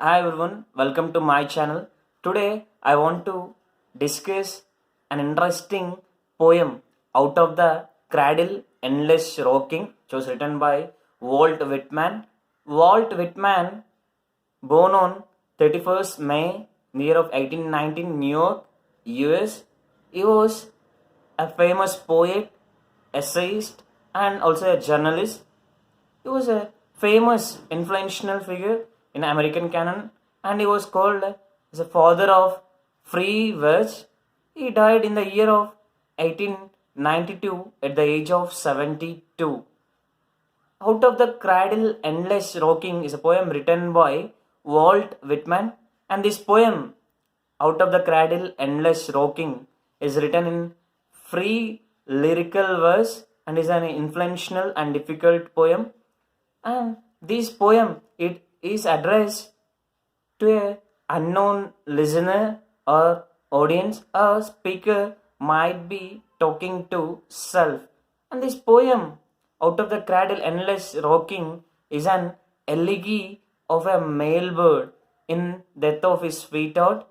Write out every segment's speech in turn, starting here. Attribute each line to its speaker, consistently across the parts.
Speaker 1: Hi everyone, welcome to my channel. Today I want to discuss an interesting poem out of the Cradle Endless Rocking, which was written by Walt Whitman. Walt Whitman, born on 31st May, in the year of 1819, New York, US. He was a famous poet, essayist, and also a journalist. He was a famous, influential figure in American canon, and he was called as a father of free verse. He died in the year of 1892 at the age of 72. Out of the Cradle Endless Rocking is a poem written by Walt Whitman, and this poem, Out of the Cradle Endless Rocking, is written in free lyrical verse and is an influential and difficult poem. And this poem it is addressed to a unknown listener or audience. A speaker might be talking to self. And this poem, Out of the Cradle Endless Rocking, is an elegy of a male bird in death of his sweetheart.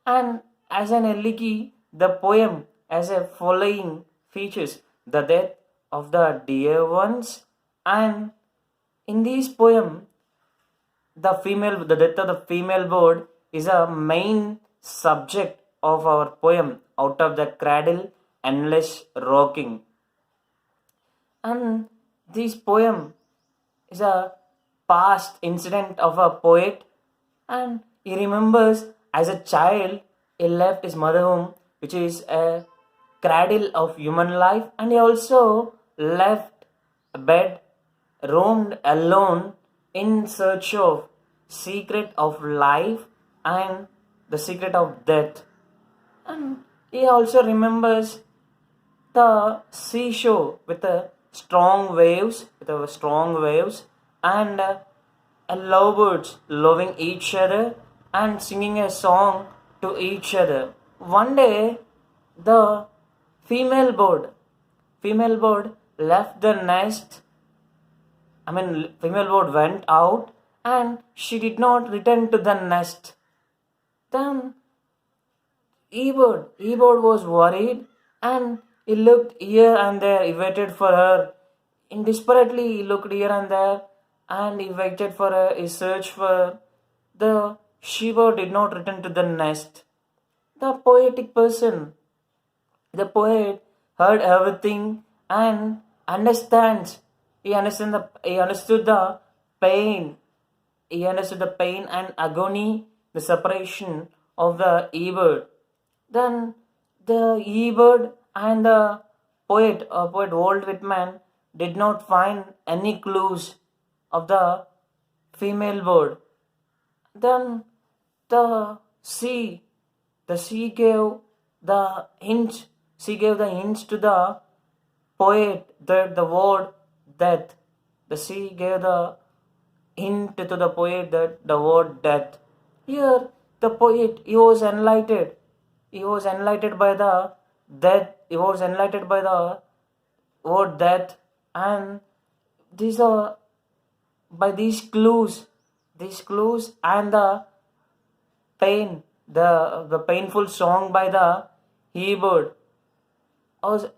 Speaker 1: And as an elegy, the poem has a following features: the death of the dear ones, and in this poem, the death of the female bird is a main subject of our poem, Out of the Cradle Endless Rocking. And this poem is a past incident of a poet, and he remembers as a child he left his mother home, which is a cradle of human life, and he also left a bed, roamed alone in search of secret of life and the secret of death. And he also remembers the seashore with the strong waves, and lovebirds loving each other and singing a song to each other. One day, the female bird, female bird left the nest. Female bird went out and she did not return to the nest. Then E-bird was worried and he looked here and there. He waited for her. In desperately, he looked here and there and he waited for her. He searched for her. The she-bird did not return to the nest. The poetic person, the poet, heard everything and understands. He understood the pain. He understood the pain and agony, the separation of the e-bird. Then the e-bird and the poet Walt Whitman, did not find any clues of the female bird. Then the sea, the sea gave the hint. She gave the hints to the poet that the word death. The sea gave the hint to the poet that the word death. Here, the poet, he was enlightened. He was enlightened by the death. He was enlightened by the word death, and these are by these clues and the pain, the painful song by the he-bird.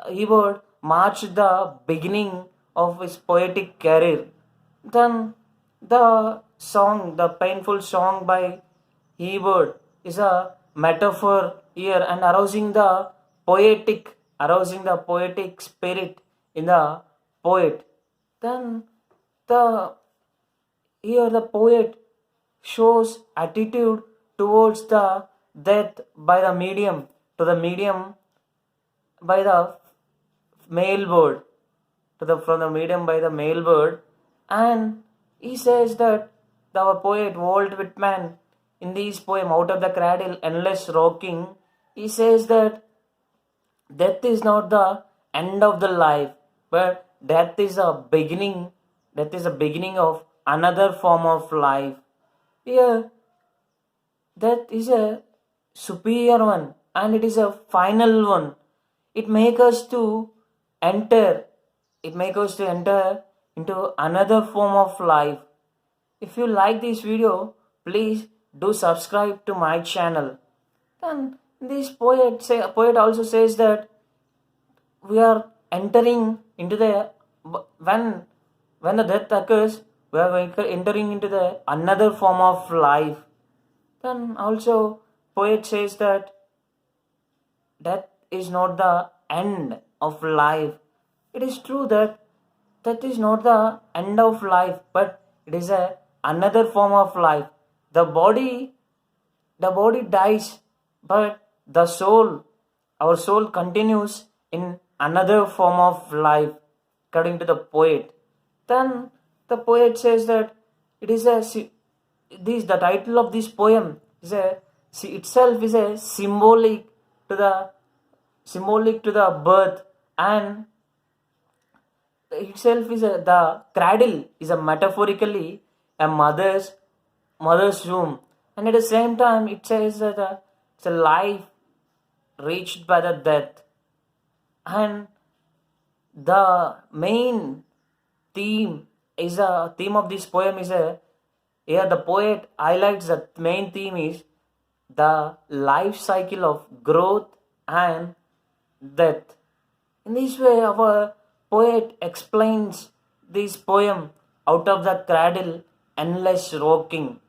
Speaker 1: He-bird marched the beginning of his poetic career. Then the painful song by he-bird is a metaphor here and arousing the poetic spirit in the poet. Then the here the poet shows attitude towards the death by the medium by the male bird from the medium by the male bird, and he says that our poet Walt Whitman, in this poem Out of the Cradle Endless Rocking, he says that death is not the end of the life, but death is a beginning. Death is a beginning of another form of life. Here, death is a superior one and it is a final one. It makes us to enter. It makes us to enter into another form of life. If you like this video, please do subscribe to my channel. Then this poet also says that we are entering into the when the death occurs, we are entering into the another form of life. Then also poet says that death is not the end of life. It is true that that is not the end of life, but it is a another form of life. The body the body dies, but the soul, our soul continues in another form of life, according to the poet. Then the poet says that it is this the title of this poem is itself is a symbolic to the birth, and itself is the cradle is a metaphorically a mother's womb, and at the same time it says that it's a life reached by the death. And the main theme is a theme of this poem is a here the poet highlights the main theme is the life cycle of growth and death. In this way, our poet explains this poem out of the cradle, endless rocking.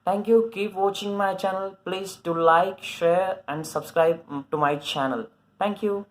Speaker 1: Thank you. Keep watching my channel. Please do like, share, and subscribe to my channel. Thank you.